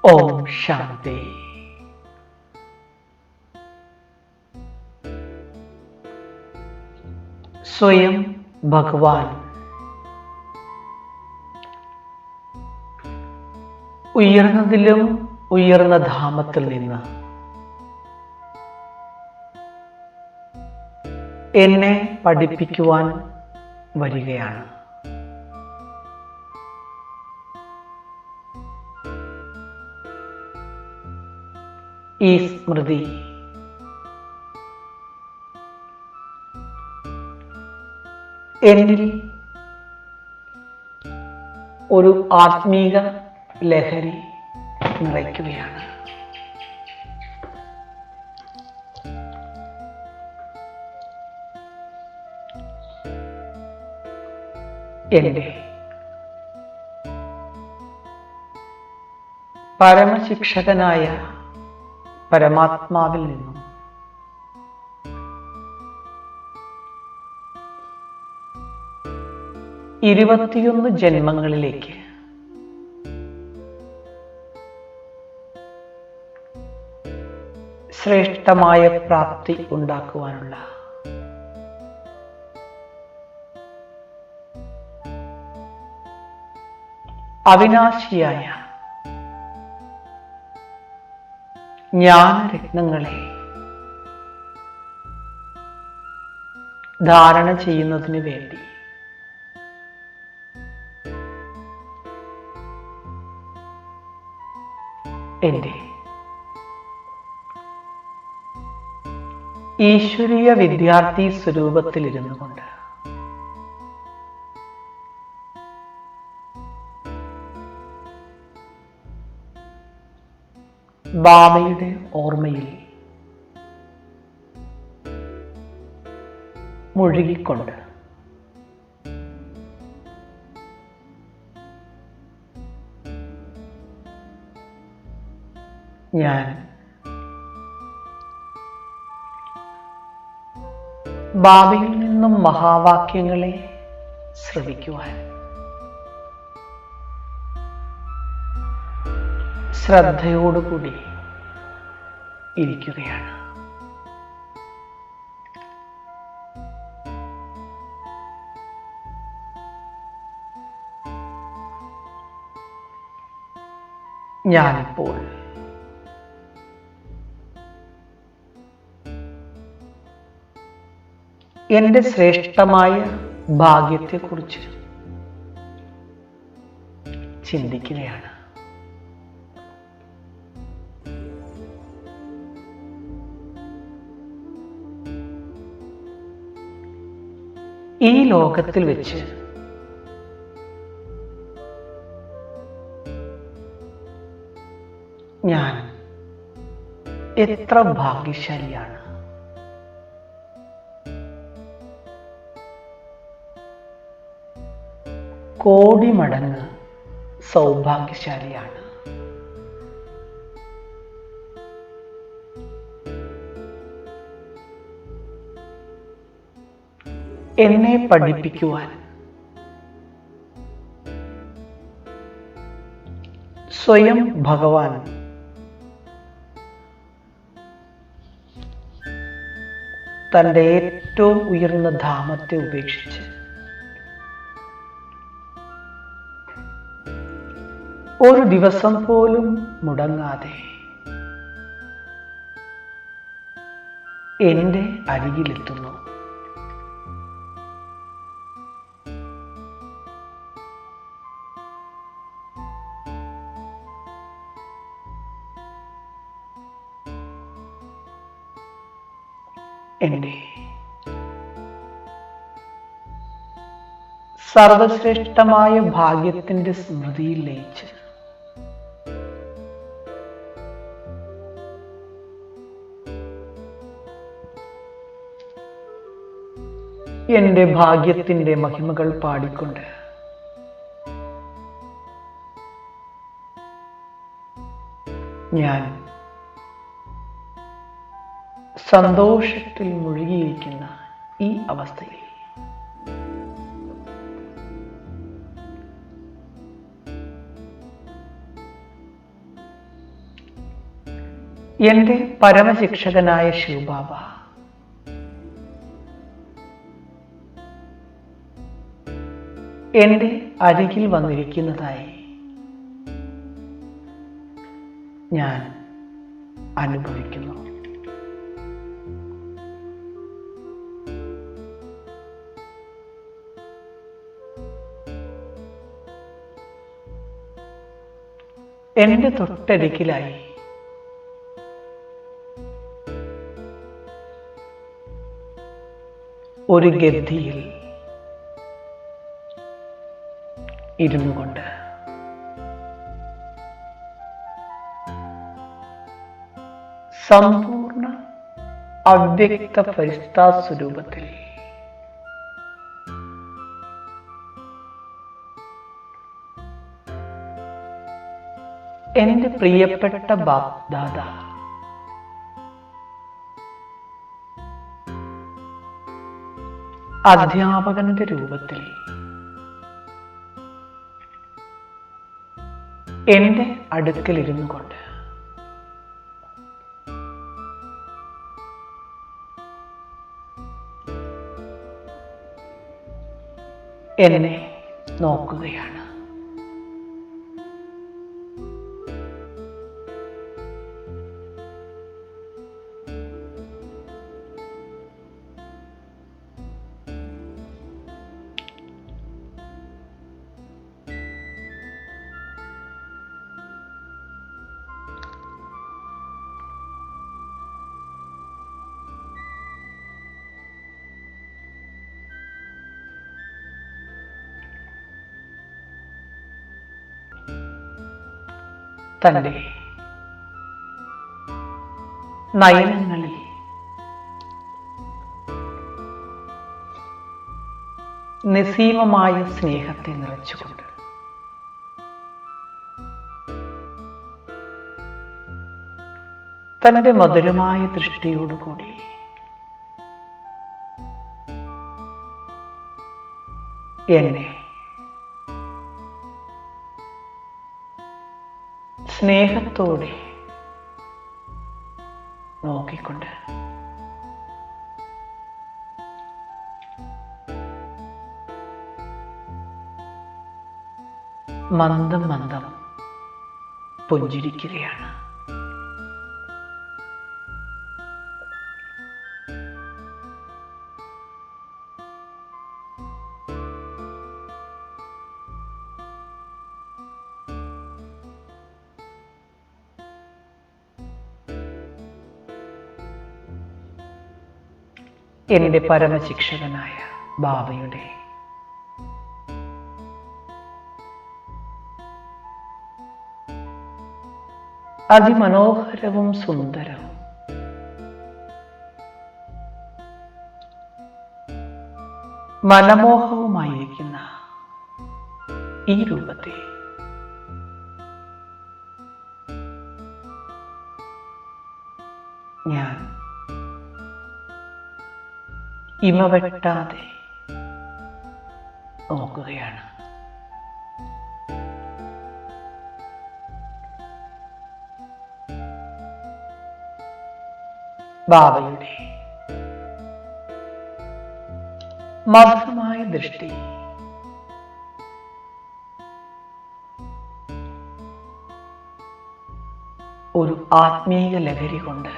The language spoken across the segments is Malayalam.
ഓം ശാന്തി. സ്വയം ഭഗവാൻ ഉയർന്നതിലും ഉയർന്ന ധാമത്തിൽ നിന്ന് എന്നെ പഠിപ്പിക്കുവാൻ വരികയാണ്. ഈ സ്മൃതി എന്നിൽ ഒരു ആത്മീക ലഹരി നിറയ്ക്കുകയാണ്. എൻ്റെ പരമശിക്ഷകനായ പരമാത്മാവിൽ നിന്നും ഇരുപത്തിയൊന്ന് ജന്മങ്ങളിലേക്ക് ശ്രേഷ്ഠമായ പ്രാപ്തി ഉണ്ടാക്കുവാനുള്ള അവിനാശിയായ ജ്ഞാനരത്നങ്ങളെ ധാരണ ചെയ്യുന്നതിന് വേണ്ടി എൻ്റെ ഈശ്വരീയ വിദ്യാർത്ഥി സ്വരൂപത്തിലിരുന്നു കൊണ്ട് ബാബയുടെ ഓർമ്മയിൽ മുഴുകിക്കൊണ്ട് ഞാൻ ബാബയിൽ നിന്നും മഹാവാക്യങ്ങളെ ശ്രവിക്കുവാൻ ശ്രദ്ധയോടുകൂടി ഇരിക്കുകയാണ്. ഞാനിപ്പോൾ എൻ്റെ ശ്രേഷ്ഠമായ ഭാഗ്യത്തെക്കുറിച്ച് ചിന്തിക്കുകയാണ്. ഈ ലോകത്തിൽ വെച്ച് ഞാൻ എത്ര ഭാഗ്യശാലിയാണ്. കോടി മടങ്ങ് സൗഭാഗ്യശാലിയാണ്. എന്നെ പഠിപ്പിക്കുവാൻ സ്വയം ഭഗവാൻ തൻ്റെ ഏറ്റവും ഉയർന്ന ധാമത്തെ ഉപേക്ഷിച്ച് ഒരു ദിവസം പോലും മുടങ്ങാതെ എൻ്റെ അരികിലെത്തുന്നു. എൻ്റെ സർവശ്രേഷ്ഠമായ ഭാഗ്യത്തിൻ്റെ സ്മൃതിയിൽ ലയിച്ച് എൻ്റെ ഭാഗ്യത്തിൻ്റെ മഹിമകൾ പാടിക്കൊണ്ട് ഞാൻ സന്തോഷത്തിൽ മുഴുകിയിരിക്കുന്ന ഈ അവസ്ഥയിൽ എൻ്റെ പരമശിക്ഷകനായ ശിവബാബ എൻ്റെ അരികിൽ വന്നിരിക്കുന്നതായി ഞാൻ അനുഭവിക്കുന്നു. എൻ്റെ തൊട്ടരികിലായി ഒരു ഗദ്ദിയിൽ ഇരുന്നു കൊണ്ട് സമ്പൂർണ്ണ അവ്യക്ത ഫരിഷ്താ സ്വരൂപത്തിൽ എൻ്റെ പ്രിയപ്പെട്ട ബാപ്ദാദ അധ്യാപകന്റെ രൂപത്തിൽ എൻ്റെ അടുക്കലിരുന്നു കൊണ്ട് എന്നെ നോക്കുകയാണ്. തൻ്റെ നയനങ്ങളിൽ നിസീമമായ സ്നേഹത്തെ നിറച്ചുകൊണ്ട് തൻ്റെ മധുരമായ ദൃഷ്ടിയോടുകൂടി എന്നെ സ്നേഹത്തോടെ നോക്കിക്കൊണ്ട് മന്ദം മന്ദം പുഞ്ചിരിക്കുകയാണ്. എൻ്റെ പരമശിക്ഷകനായ ബാബയുടെ അതിമനോഹരവും സുന്ദരവും മനമോഹവുമായിരിക്കുന്ന ഈ രൂപത്തെ ഞാൻ ഇമവെട്ടാതെ നോക്കുകയാണ്. ബാബയുടെ മധുരമായ ദൃഷ്ടി ഒരു ആത്മീയ ലഹരി കൊണ്ട്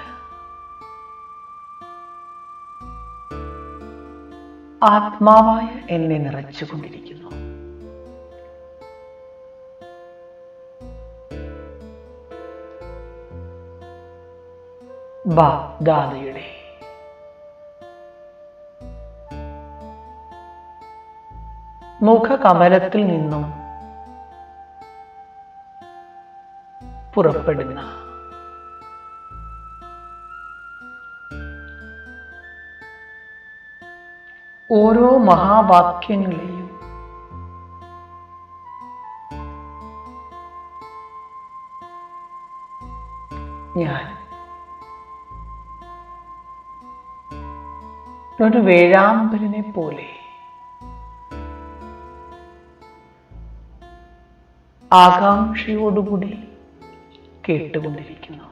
ആത്മാവായ എന്നെ നിറച്ചുകൊണ്ടിരിക്കുന്നു. ബാപ്ദാദയുടെ മുഖകമലത്തിൽ നിന്നും പുറപ്പെടുന്ന ഓരോ മഹാവാക്യങ്ങളെയും ഞാൻ ഒരു വേഴാമ്പലിനെ പോലെ ആകാംക്ഷയോടുകൂടി കേട്ടുകൊണ്ടിരിക്കുന്നു.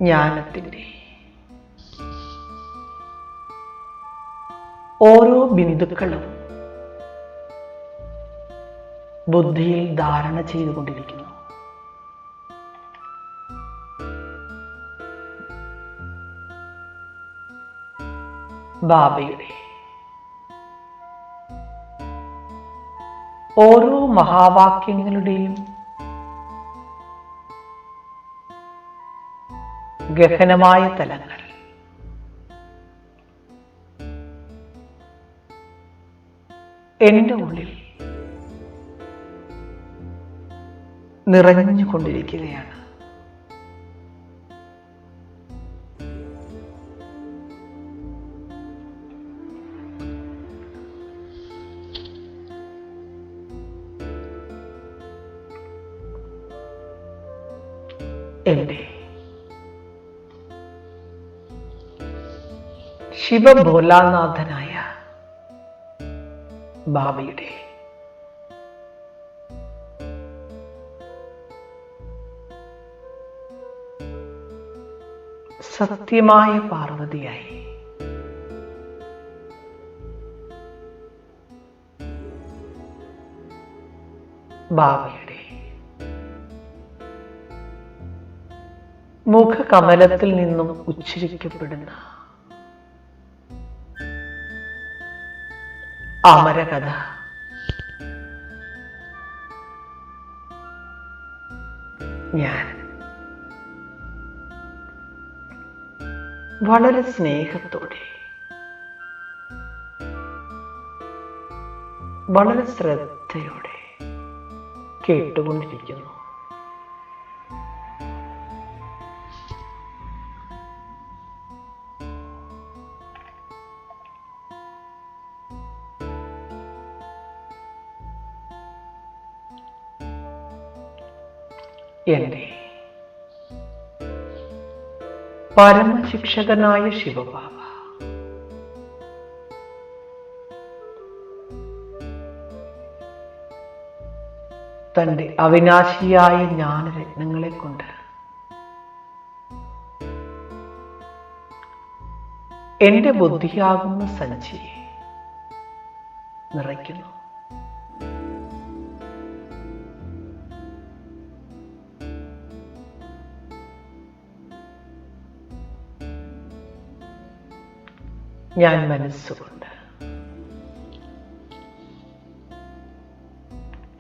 ജ്ഞാനത്തിൻ്റെ ഓരോ ബിന്ദുക്കളും ബുദ്ധിയിൽ ധാരണ ചെയ്തുകൊണ്ടിരിക്കുന്നു. ബാബയുടെ ഓരോ മഹാവാക്യങ്ങളുടെയും ഗഹനമായ തലങ്ങൾ എൻ്റെ ഉള്ളിൽ നിറഞ്ഞുകൊണ്ടിരിക്കുകയാണ്. എൻ്റെ ശിവഭോലാനാഥനായ ബാബയുടെ സത്യമായ പാർവതിയായി ബാബയുടെ മുഖകമലത്തിൽ നിന്നും ഉച്ചരിക്കപ്പെടുന്ന അമരകഥ ഞാൻ വളരെ സ്നേഹത്തോടെ, വളരെ ശ്രദ്ധയോടെ കേട്ടുകൊണ്ടിരിക്കുന്നു. എൻ്റെ പരമശിക്ഷകനായ ശിവബാബ തൻ്റെ അവിനാശിയായ ജ്ഞാനരത്നങ്ങളെ കൊണ്ട് എൻ്റെ ബുദ്ധിയാകുന്ന സഞ്ചിയെ നിറയ്ക്കുന്നു. ഞാൻ മനസ്സുകൊണ്ട്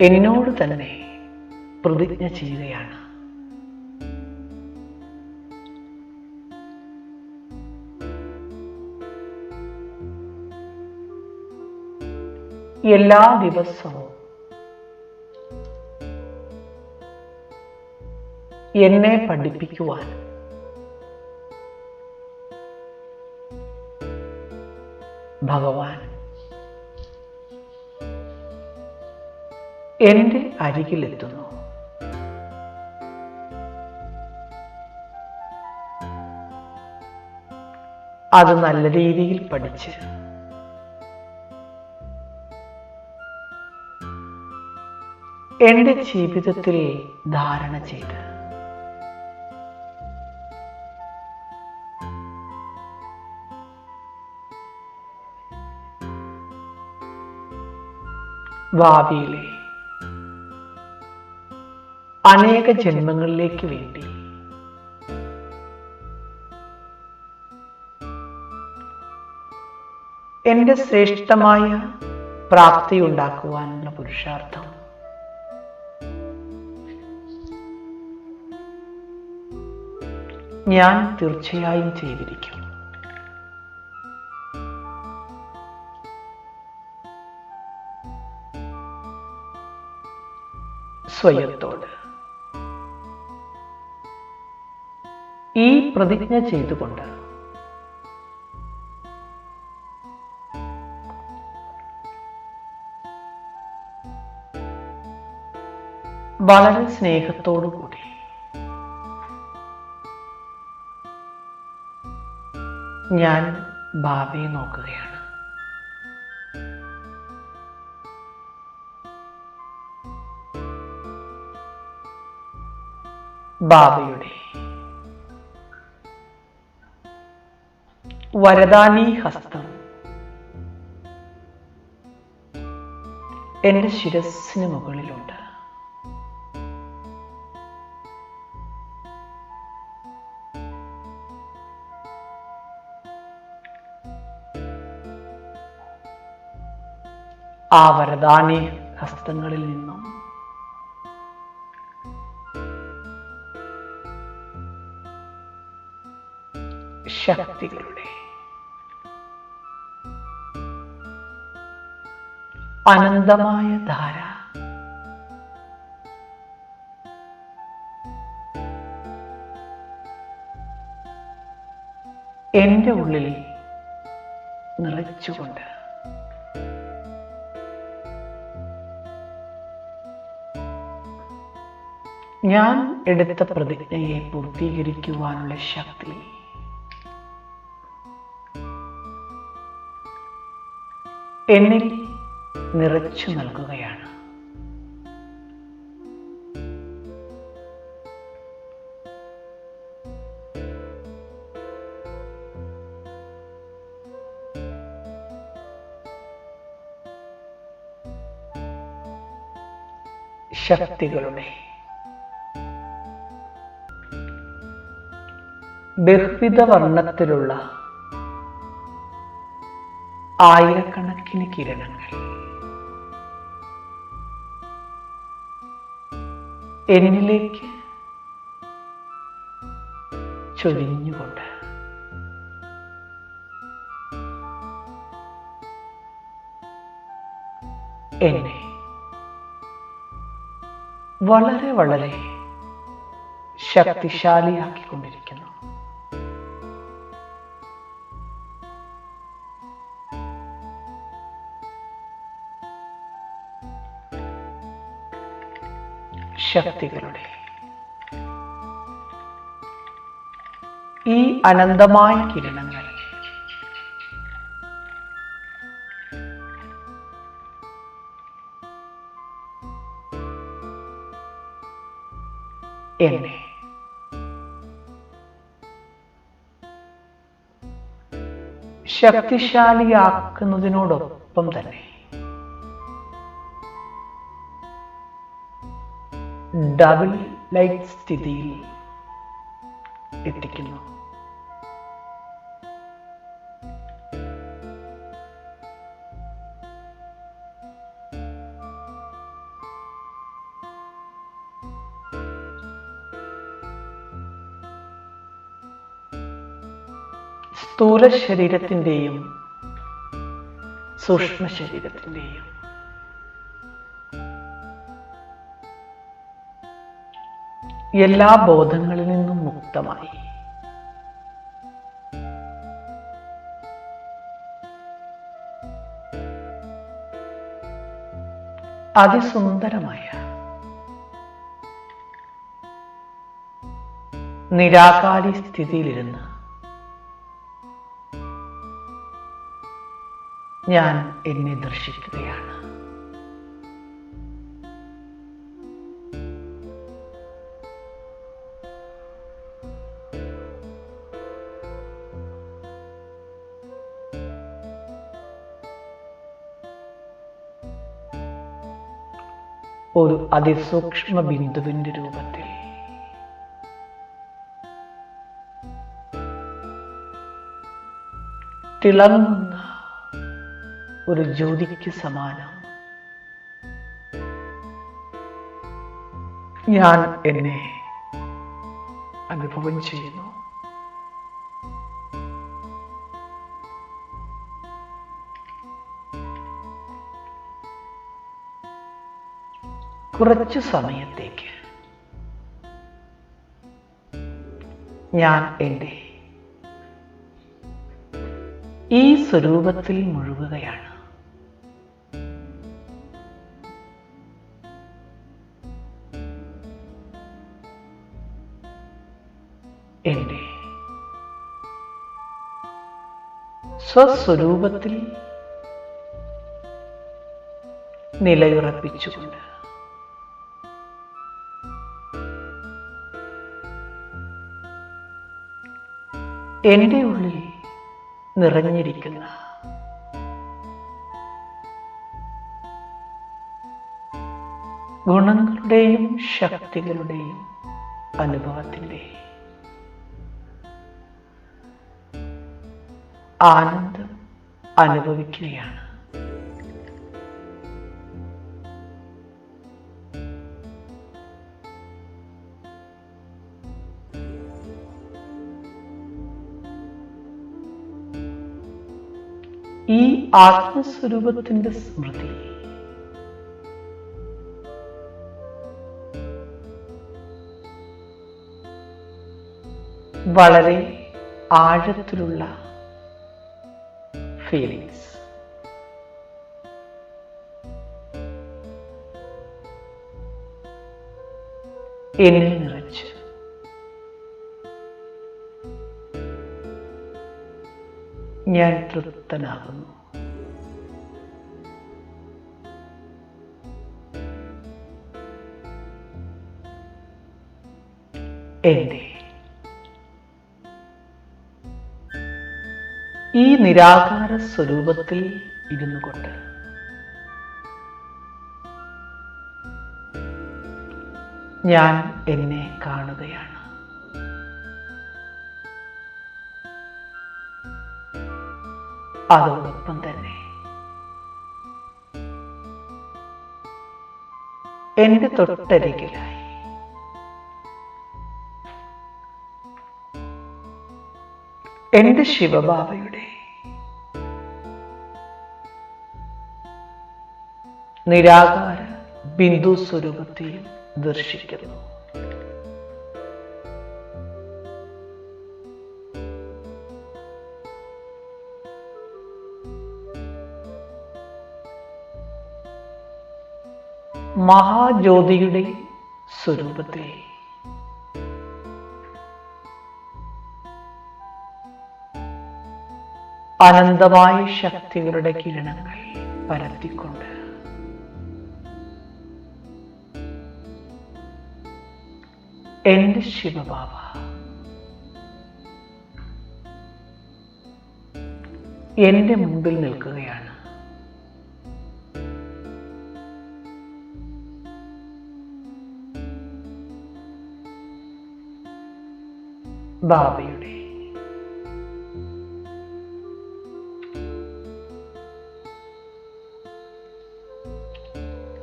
എന്നോട് തന്നെ പ്രതിജ്ഞ ചെയ്യുകയാണ്. എല്ലാ ദിവസവും എന്നെ പഠിപ്പിക്കുവാൻ ഭഗവാൻ എൻ്റെ അരികിലെത്തുന്നു. അത് നല്ല രീതിയിൽ പഠിച്ച് എൻ്റെ ജീവിതത്തിൽ ധാരണ ചെയ്ത് ഭാവിയിലെ അനേക ജന്മങ്ങളിലേക്ക് വേണ്ടി എൻ്റെ ശ്രേഷ്ഠമായ പ്രാപ്തി ഉണ്ടാക്കുവാനുള്ള പുരുഷാർത്ഥം ഞാൻ തീർച്ചയായും ചെയ്തിരിക്കും. സ്വയത്തോട് ഈ പ്രതിജ്ഞ ചെയ്തുകൊണ്ട് വളരെ സ്നേഹത്തോടുകൂടി ഞാൻ ബാബയെ നോക്കുകയാണ്. ബാബയുടെ വരദാനീ ഹസ്തം എൻ്റെ ശിരസ്സിന് മുകളിലുണ്ട്. ആ വരദാനീ ഹസ്തങ്ങളിൽ നിന്നും ശക്തികളുടെ അനന്തമായ ധാര എൻ്റെ ഉള്ളിൽ നിറച്ചുകൊണ്ട് ഞാൻ എടുത്ത പ്രതിജ്ഞയെ പൂർത്തീകരിക്കുവാനുള്ള ശക്തി എന്നിൽ നിറച്ചു നൽകുകയാണ്. ശക്തികളുടെ ബഹുവിധ വർണ്ണത്തിലുള്ള ആയിരക്കണക്കിന് കിരണങ്ങൾ എന്നിലേക്ക് ചൊരിഞ്ഞുകൊണ്ട് എന്നെ വളരെ വളരെ ശക്തിശാലിയാക്കിക്കൊണ്ടിരിക്കുന്നു. ശക്തികളുടെ ഈ അനന്തമായ കിരണങ്ങൾ എന്നെ ശക്തിശാലിയാക്കുന്നതിനോടൊപ്പം തന്നെ ഡബിൾ ലൈറ്റ് സ്ഥിതിയിൽ എത്തിക്കുന്നു. സ്ഥൂല ശരീരത്തിൻ്റെയും സൂക്ഷ്മ ശരീരത്തിൻ്റെയും എല്ലാ ബോധങ്ങളിൽ നിന്നും മുക്തമായി അതിസുന്ദരമായ നിരാകാരി സ്ഥിതിയിലിരുന്ന് ഞാൻ എന്നെ ദർശിക്കുകയാണ്. ഒരു അതിസൂക്ഷ്മ ബിന്ദുവിന്റെ രൂപത്തിൽ തിളങ്ങുന്ന ഒരു ജ്യോതിക്ക് സമാനം ഞാൻ എന്നെ അനുഭവം ചെയ്യുന്നു. കുറച്ചു സമയത്തേക്ക് ഞാൻ എൻ്റെ ഈ സ്വരൂപത്തിൽ മുഴുകുകയാണ്. എൻ്റെ സ്വസ്വരൂപത്തിൽ നിലയുറപ്പിച്ചുകൊണ്ട് എൻ്റെ ഉള്ളിൽ നിറഞ്ഞിരിക്കുന്ന ഗുണങ്ങളുടെയും ശക്തികളുടെയും അനുഭവത്തിൻ്റെ ആനന്ദം അനുഭവിക്കുകയാണ്. ഈ ആത്മസ്വരൂപത്തിന്റെ സ്മൃതി വളരെ ആഴത്തിലുള്ള ഫീലിങ്സ്, എന്നിൽ നിറച്ച് ഞാൻ തൃപ്തനാകുന്നു. എൻ്റെ ഈ നിരാകാര സ്വരൂപത്തിൽ ഇരുന്നു കൊണ്ട് ഞാൻ എന്നെ കാണുകയാണ്. അതോടൊപ്പം തന്നെ എന്റെ തൊട്ടരികിലായി എന്റെ ശിവബാബയുടെ നിരാകാര ബിന്ദു സ്വരൂപത്തെയും ദർശിക്കുന്നു. മഹാജ്യോതിയുടെ സ്വരൂപത്തെ അനന്തമായ ശക്തികളുടെ കിരണങ്ങൾ പരത്തിക്കൊണ്ട് എന്റെ ശിവബാബ എന്റെ മുമ്പിൽ നിൽക്കുകയാണ്. ബാബയുടെ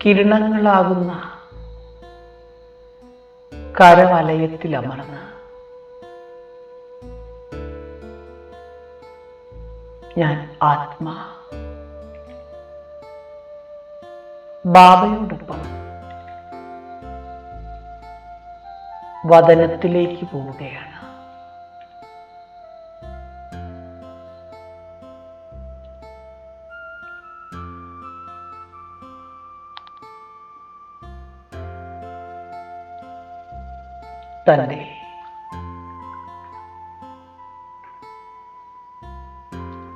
കിരണങ്ങളാകുന്ന കരവലയത്തിലമർന്ന് ഞാൻ ആത്മാ ബാബയോടൊപ്പം വദനത്തിലേക്ക് പോവുകയാണ്. തന്റെ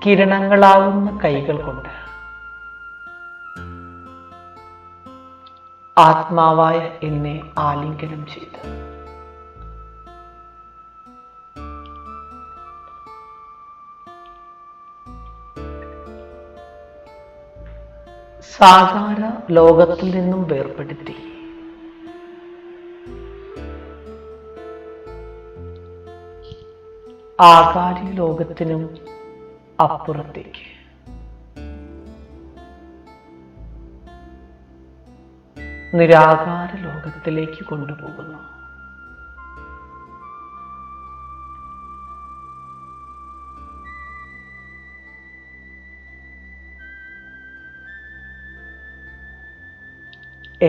കിരണങ്ങളാവുന്ന കൈകൾ കൊണ്ട് ആത്മാവായ എന്നെ ആലിംഗനം ചെയ്ത് സാകാര ലോകത്തിൽ നിന്നും വേർപെടുത്തി ആകാരി ലോകത്തിനും അപ്പുറത്തേക്ക് നിരാകാര ലോകത്തിലേക്ക് കൊണ്ടുപോകുന്നു.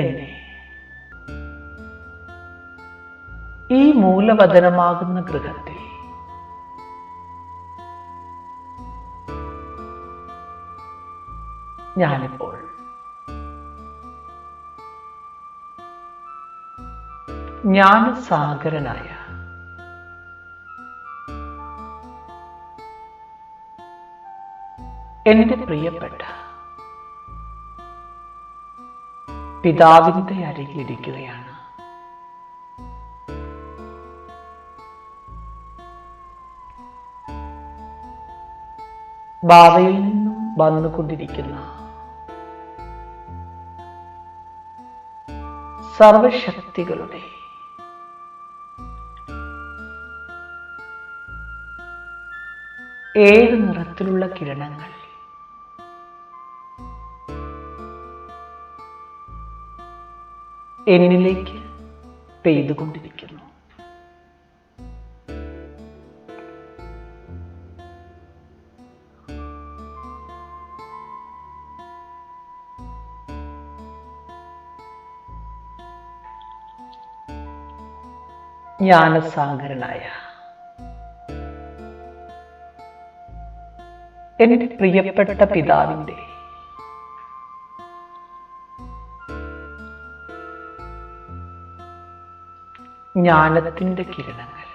എന്നെ ഈ മൂലവതനമാകുന്ന ഗൃഹത്തിൽ ഞാനിപ്പോൾ ജ്ഞാനസാഗരനായ എന്റെ പ്രിയപ്പെട്ട പിതാവിന്റെ അരികിലിരിക്കുകയാണ്. ബാബയിൽ നിന്നും വന്നുകൊണ്ടിരിക്കുന്ന സർവശക്തികളുടെ ഏഴ് നിറത്തിലുള്ള കിരണങ്ങൾ എന്നിലേക്ക് പെയ്തുകൊണ്ടിരിക്കുന്നു. ജ്ഞാനസാഗരനായ എൻ്റെ പ്രിയപ്പെട്ട പിതാവിൻ്റെ ജ്ഞാനത്തിൻ്റെ കിരണങ്ങൾ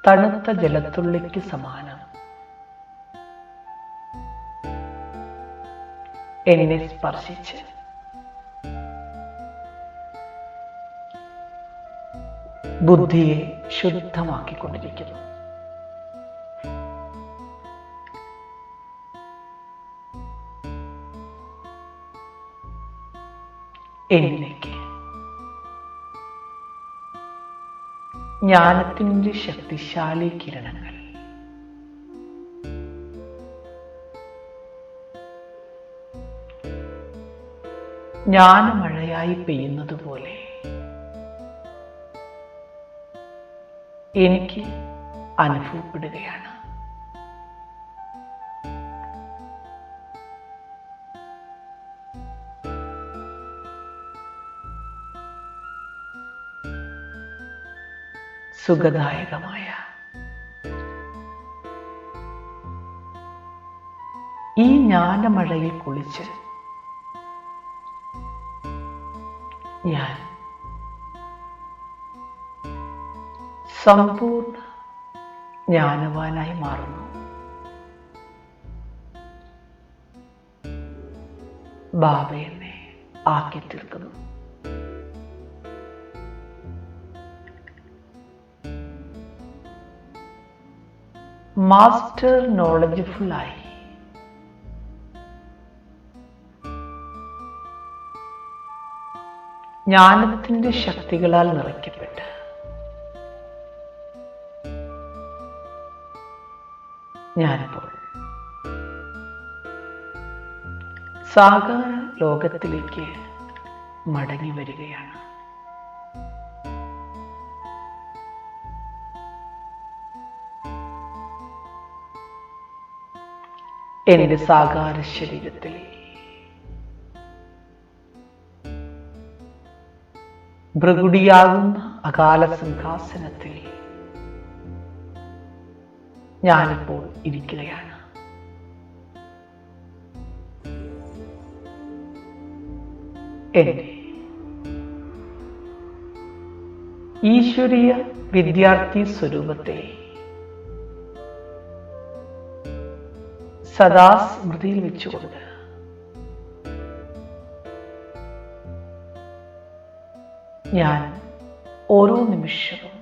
തണുത്ത ജലത്തുള്ളിക്ക് സമാനം എന്നെ സ്പർശിച്ച് ബുദ്ധിയെ ശുദ്ധമാക്കിക്കൊണ്ടിരിക്കുന്നു. എന്നിലേക്ക് ജ്ഞാനത്തിൻ്റെ ശക്തിശാലി കിരണങ്ങൾ ജ്ഞാനമഴയായി പെയ്യുന്നത് പോലെ എനിക്ക് അനുഭവപ്പെടുകയാണ്. സുഖദായകമായ ഈ ജ്ഞാനമഴയിൽ കുളിച്ച് ഞാൻ സമ്പൂർണ്ണ ജ്ഞാനവാനായി മാറുന്നു. ബാബ എന്നെ ആക്കി തീർക്കുന്നു. മാസ്റ്റർ നോളജ്ഫുള്ളായി ജ്ഞാനത്തിൻ്റെ ശക്തികളാൽ നിറയ്ക്കപ്പെട്ട് ഞാനിപ്പോൾ സാകാര ലോകത്തിലേക്ക് മടങ്ങി വരികയാണ്. എൻ്റെ സാകാര ശരീരത്തിൽ ഭൃഗുടിയാകുന്ന അകാല സിംഹാസനത്തിൽ ഞാനിപ്പോൾ ഇരിക്കുകയാണ്. എൻ്റെ ഈശ്വരീയ വിദ്യാർത്ഥി സ്വരൂപത്തെ സദാ സ്മൃതിയിൽ വെച്ചുകൊണ്ട് ഞാൻ ഓരോ നിമിഷവും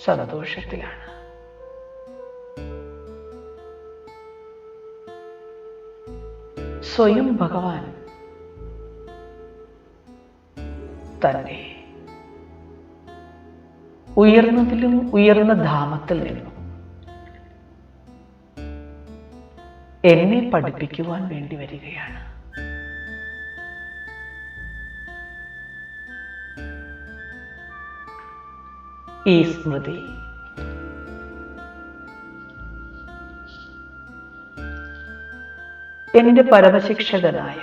സന്തോഷത്തിലാണ്. സ്വയം ഭഗവാൻ തന്നെ ഉയർന്നതിലും ഉയർന്ന ധാമത്തിൽ നിന്നും എന്നെ പഠിപ്പിക്കുവാൻ വേണ്ടി വരികയാണ്. ഈ സ്മൃതി എൻ്റെ പരമശിക്ഷകനായ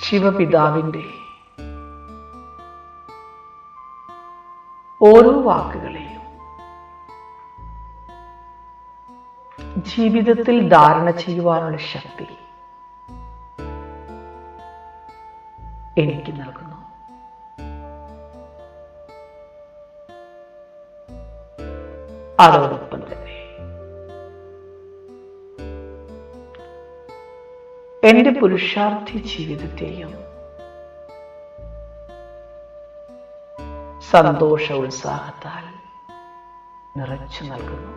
ശിവപിതാവിൻ്റെ ഓരോ വാക്കുകളെയും ജീവിതത്തിൽ ധാരണ ചെയ്യുവാനുള്ള ശക്തി എനിക്ക് നൽകുന്നു. അതോടൊപ്പം തന്നെ എൻ്റെ പുരുഷാർത്ഥി ജീവിതത്തെയും സന്തോഷ ഉത്സാഹത്താൽ നിറച്ചു നൽകുന്നു.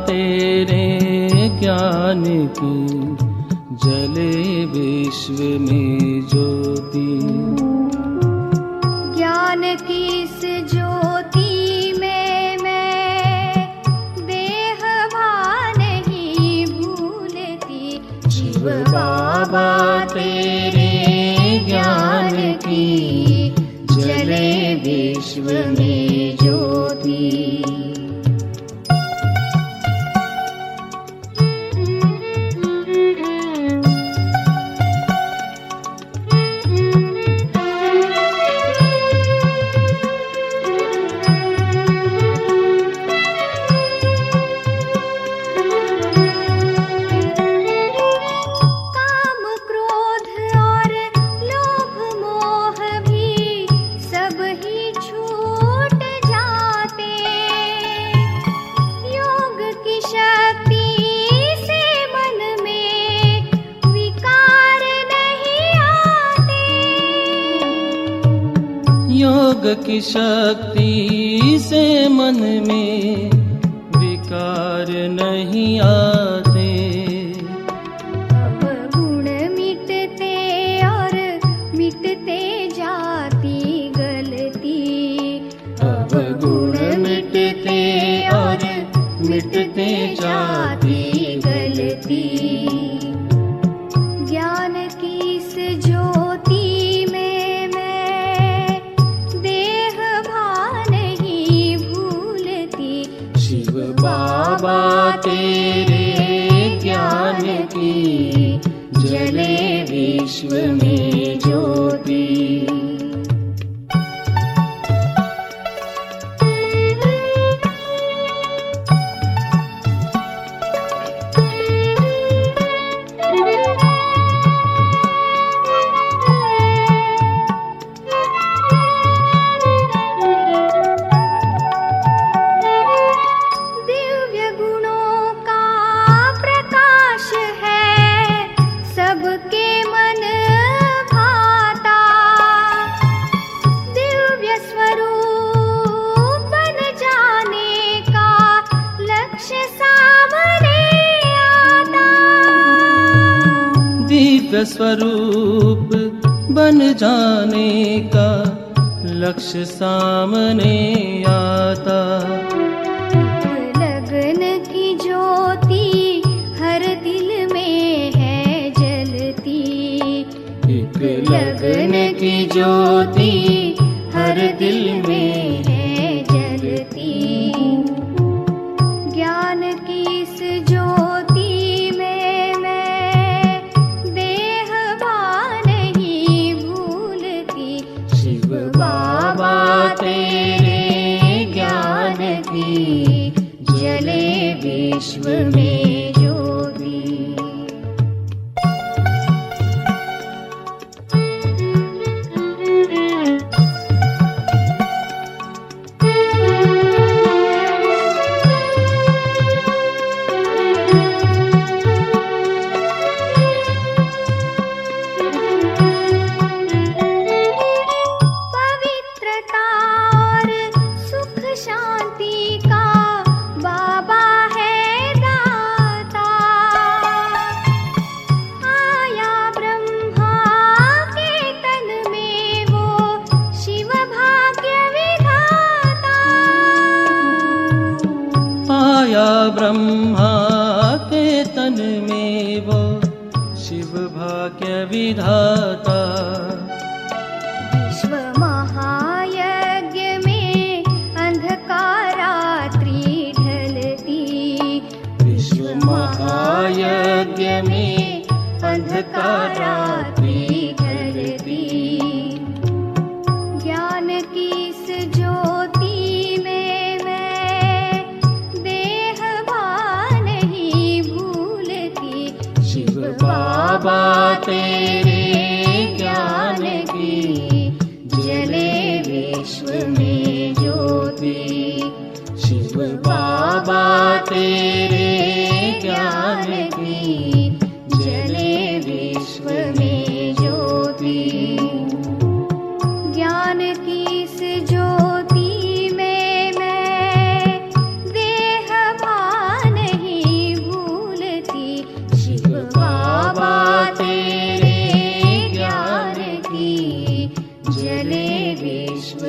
तेरे ज्ञान की जले विश्व में ज्योति। ज्ञान की इस ज्योति में मैं देह भान नहीं भूलती। शिव बाबा तेरे ज्ञान की जले विश्व में ज्योति। योग की शक्ति से मन में विकार नहीं आते। अब गुण मिटते और मिटते जाती गलती। अब गुण मिटते और मिटते जाती गलती। ज्ञान की इस ज्योति बाबा तेरे ज्ञान की जले विश्व में ज्योति। दिव्य स्वरूप बन जाने का लक्ष्य सामने आता। लगन की ज्योति हर दिल में ज्योति हर दिल में है जलती। ज्ञान की इस ज्योति में मैं देह भान नहीं भूलती। शिव बाबा तेरे ज्ञान की जले विश्व में ज्योति। पवित्रता और सुख शांति का बाबा है दाता। आया ब्रह्मा के तन में वो शिव भाग्य विधाता। आया ब्रह्मा के तन में वो शिव भाग्य विधाता। विश्व महायज्ञ में अंधकारात्रि ढलती। विश्व महायज्ञ में अंधकारात्रि ढलती। ज्ञान की इस ज्योति में मैं देह भान नहीं भूलती। शिव बाबा तेरे ज्ञान की जले विश्व में ज्योति। शिव बाबा तेरे ज्ञान की जले विश्व में ज्योति। ज्ञान की इस ज्योति में मैं देह भान नहीं भूलती। शिव बाबा तेरे ज्ञान की जले विश्व